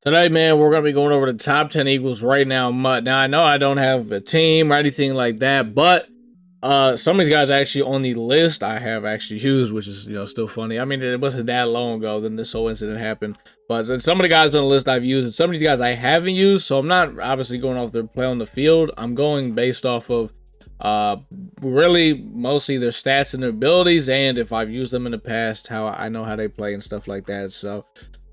Today, man, we're going to be going over the top 10 Eagles right now. Now, I know I don't have a team or anything like that, but some of these guys actually on the list I have actually used, which is, still funny. I mean, it wasn't that long ago then this whole incident happened, but some of the guys on the list I've used and some of these guys I haven't used, so I'm not obviously going off their play on the field. I'm going based off of really mostly their stats and their abilities, and if I've used them in the past, how I know how they play and stuff like that. So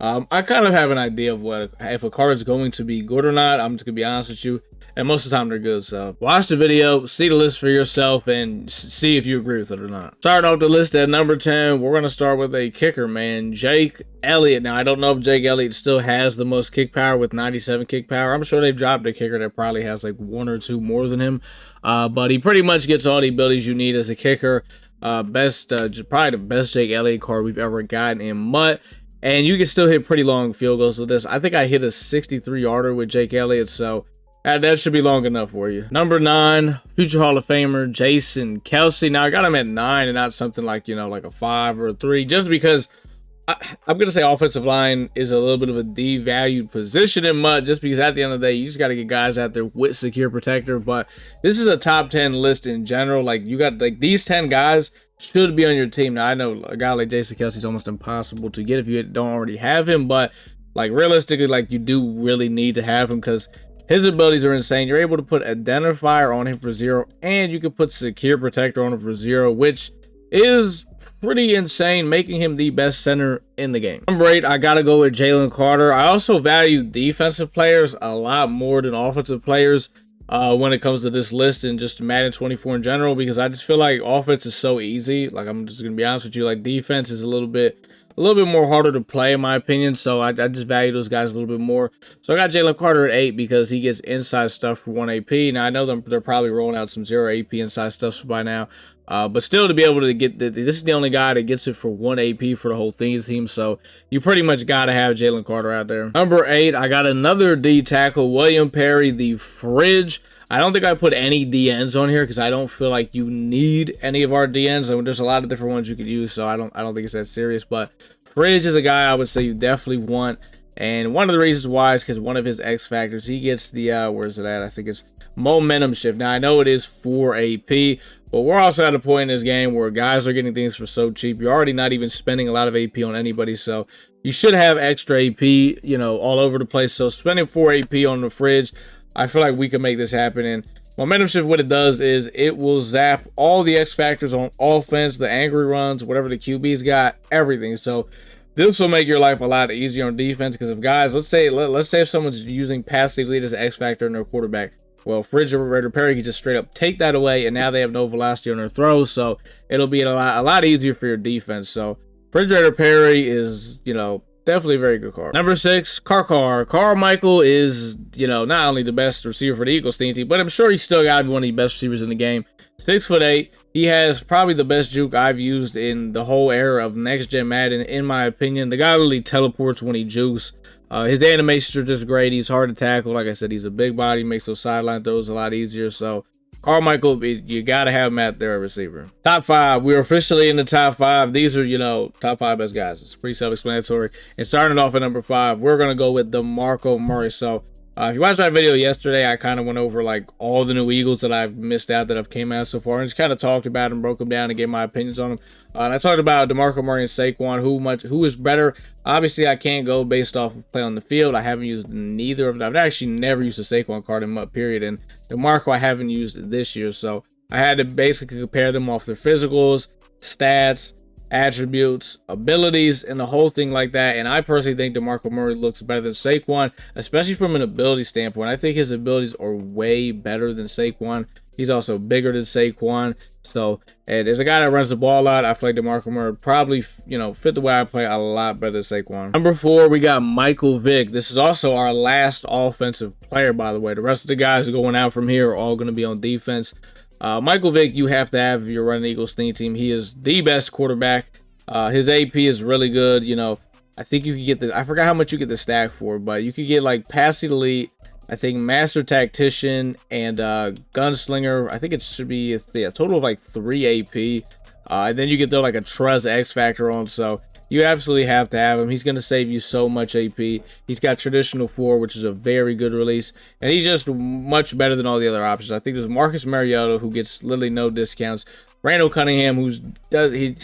I kind of have an idea of what if a card is going to be good or not. I'm just gonna be honest with you, and most of the time they're good. So watch the video, see the list for yourself, and see if you agree with it or not. Starting off the list at number 10, we're gonna start with a kicker, man, Jake Elliott. Now I don't know if Jake Elliott still has the most kick power with 97 kick power. I'm sure they've dropped a kicker that probably has like one or two more than him, but he pretty much gets all the abilities you need as a kicker. Probably the best Jake Elliott card we've ever gotten in MUT. And you can still hit pretty long field goals with this. I think I hit a 63-yarder with Jake Elliott, so that should be long enough for you. Number 9, future Hall of Famer, Jason Kelce. Now, I got him at 9 and not something like, like a 5 or a 3, just because I'm going to say offensive line is a little bit of a devalued position in MUT, just because at the end of the day, you just got to get guys out there with secure protector. But this is a top 10 list in general. Like, you got like these 10 guys should be on your team. Now, I know a guy like Jason Kelce is almost impossible to get if you don't already have him, but like realistically, like you do really need to have him because his abilities are insane. You're able to put identifier on him for 0, and you can put secure protector on him for 0, which is pretty insane, making him the best center in the game. Number 8, I gotta go with Jaylen Carter. I also value defensive players a lot more than offensive players when it comes to this list and just Madden 24 in general, because I just feel like offense is so easy. Like, I'm just gonna be honest with you, like defense is a little bit more harder to play in my opinion, so I just value those guys a little bit more. So I got Jaylen Carter at 8 because he gets inside stuff for 1 AP. Now I know they're probably rolling out some 0 AP inside stuff by now, but still to be able to get this is the only guy that gets it for 1 AP for the whole team, so you pretty much got to have Jaylen Carter out there. Number 8, I got another D tackle, William Perry, the Fridge. I don't think I put any DNs on here because I don't feel like you need any of our DNs. I mean, there's a lot of different ones you could use, so I don't think it's that serious. But Fridge is a guy I would say you definitely want, and one of the reasons why is because one of his X factors, he gets the where's it at? I think it's momentum shift. Now I know it is 4 AP, but we're also at a point in this game where guys are getting things for so cheap. You're already not even spending a lot of AP on anybody, so you should have extra AP, all over the place. So spending 4 AP on the Fridge, I feel like we can make this happen. And momentum shift, what it does is it will zap all the X factors on offense, the angry runs, whatever the QB's got, everything. So this will make your life a lot easier on defense, because if guys, let's say if someone's using passive lead as an X factor in their quarterback, well, Refrigerator Perry can just straight up take that away, and now they have no velocity on their throws, so it'll be a lot easier for your defense. So Refrigerator Perry is, definitely a very good card. Number 6, Carmichael is, not only the best receiver for the Eagles team, but I'm sure he's still got to be one of the best receivers in the game. 6'8". He has probably the best juke I've used in the whole era of Next Gen Madden, in my opinion. The guy literally teleports when he jukes. His animations are just great. He's hard to tackle. Like I said, he's a big body, makes those sideline throws a lot easier. So Carmichael, you got to have him out there, a receiver. Top 5. We're officially in the top 5. These are, top 5 best guys. It's pretty self-explanatory. And starting off at number 5, we're going to go with DeMarco Murray. So if you watched my video yesterday, I kind of went over like all the new Eagles that I've missed out that have came out so far, and just kind of talked about them, broke them down, and gave my opinions on them. And I talked about DeMarco Murray and Saquon, who is better. Obviously, I can't go based off of play on the field. I haven't used neither of them. I've actually never used a Saquon card in MUT, period. And DeMarco I haven't used this year, so I had to basically compare them off their physicals, stats, attributes, abilities, and the whole thing like that. And I personally think DeMarco Murray looks better than Saquon, especially from an ability standpoint. I think his abilities are way better than Saquon. He's also bigger than Saquon. So, and there's a guy that runs the ball a lot. I play DeMarco Murray probably, fit the way I play a lot better than Saquon. Number 4, we got Michael Vick. This is also our last offensive player, by the way. The rest of the guys going out from here are all going to be on defense. Michael Vick, you have to have if you're running Eagles team. He is the best quarterback. His AP is really good. I think you can get I forgot how much you get the stack for, but you could get like passing elite, I think master tactician, and gunslinger. I think it should be a total of like 3 AP. And then you get like a Truz X factor on. So you absolutely have to have him. He's going to save you so much AP. He's got traditional 4, which is a very good release, and he's just much better than all the other options. I think there's Marcus Mariota, who gets literally no discounts. Randall Cunningham, he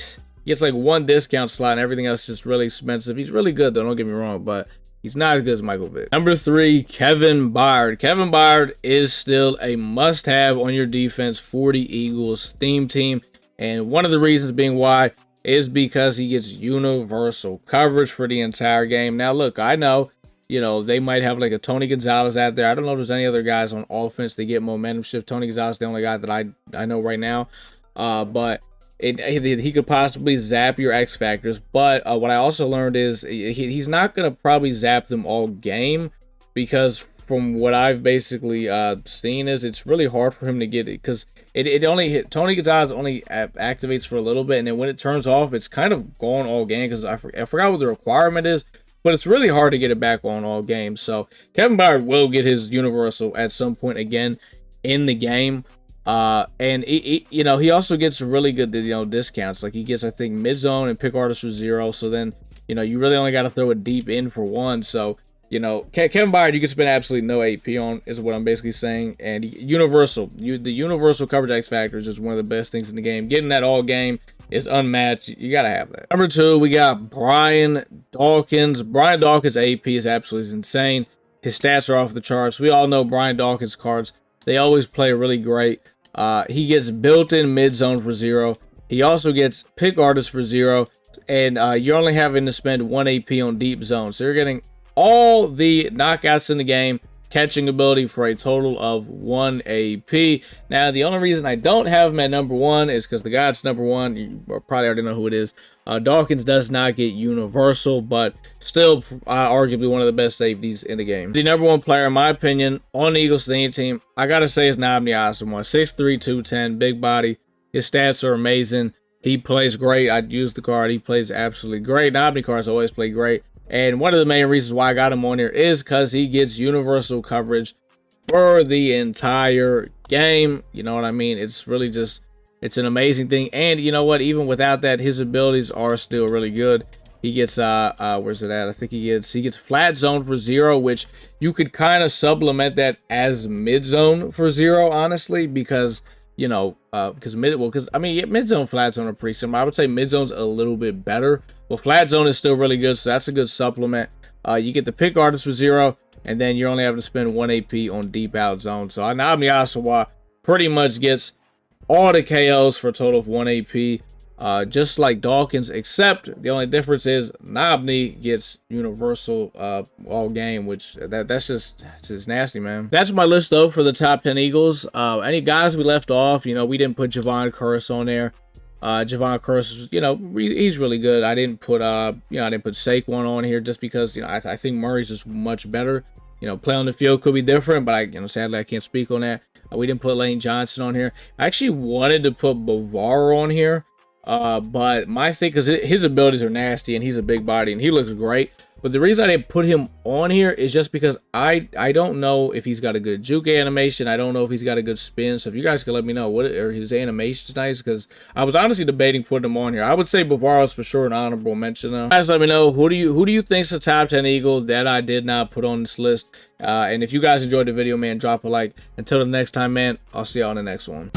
gets like 1 discount slot, and everything else is just really expensive. He's really good though, don't get me wrong, but he's not as good as Michael Vick. Number 3, Kevin Byard. Kevin Byard is still a must-have on your defense for the Eagles theme team. And one of the reasons being why is because he gets universal coverage for the entire game. Now, look, I know, they might have like a Tony Gonzalez out there. I don't know if there's any other guys on offense that get momentum shift. Tony Gonzalez is the only guy that I know right now. But he could possibly zap your X factors, but what I also learned is he's not going to probably zap them all game, because from what I've basically seen is it's really hard for him to get it, because it only hit Tony Gonzalez only activates for a little bit, and then when it turns off, it's kind of gone all game, because I forgot what the requirement is, but it's really hard to get it back on all game. So Kevin Byard will get his universal at some point again in the game. And he also gets really good, discounts. Like he gets, I think, mid zone and pick artist for 0. So then, you really only got to throw it deep in for 1. So, Kevin Byard, you can spend absolutely no AP on, is what I'm basically saying. And the universal coverage X factors is one of the best things in the game. Getting that all game is unmatched. You got to have that. Number 2, we got Brian Dawkins. Brian Dawkins' AP is absolutely insane. His stats are off the charts. We all know Brian Dawkins cards. They always play really great. He gets built-in mid-zone for 0. He also gets pick artist for 0. And you're only having to spend 1 AP on deep zone. So you're getting all the knockouts in the game, catching ability for a total of 1 AP. Now, the only reason I don't have him at number 1 is because the guy that's number 1, you probably already know who it is. Dawkins does not get universal, but still arguably one of the best safeties in the game. The number 1 player, in my opinion, on the Eagles team, I gotta say is Najee Harris. 6'3", 210, big body. His stats are amazing. He plays great. I'd use the card. He plays absolutely great. Najee cards always play great. And one of the main reasons why I got him on here is because he gets universal coverage for the entire game. You know what I mean? It's really just, it's an amazing thing. And you know what? Even without that, his abilities are still really good. He gets, where's it at? I think he gets flat zone for 0, which you could kind of supplement that as mid zone for 0, honestly, because, mid zone, flat zone are pretty similar. I would say mid zone's a little bit better. Well, flat zone is still really good, so that's a good supplement. You get the pick artist for 0, and then you're only having to spend 1 AP on deep out zone. So Najee Harris pretty much gets all the KOs for a total of 1 AP, just like Dawkins, except the only difference is Najee gets universal all game, which that's just nasty, man. That's my list though for the top 10 Eagles. Any guys we left off, we didn't put Jaylen Carter on there. Jaylen Carter, he's really good. I didn't put Saquon on here just because, I think Murray's just much better. Play on the field could be different, but sadly I can't speak on that. We didn't put Lane Johnson on here. I actually wanted to put Byard on here, but my thing, because his abilities are nasty and he's a big body and he looks great. But the reason I didn't put him on here is just because I don't know if he's got a good juke animation. I don't know if he's got a good spin. So if you guys could let me know what are his animation's nice, because I was honestly debating putting him on here. I would say Byard is for sure an honorable mention though. Guys, let me know who do you think's the top 10 Eagle that I did not put on this list. And if you guys enjoyed the video, man, drop a like. Until the next time, man, I'll see y'all on the next one.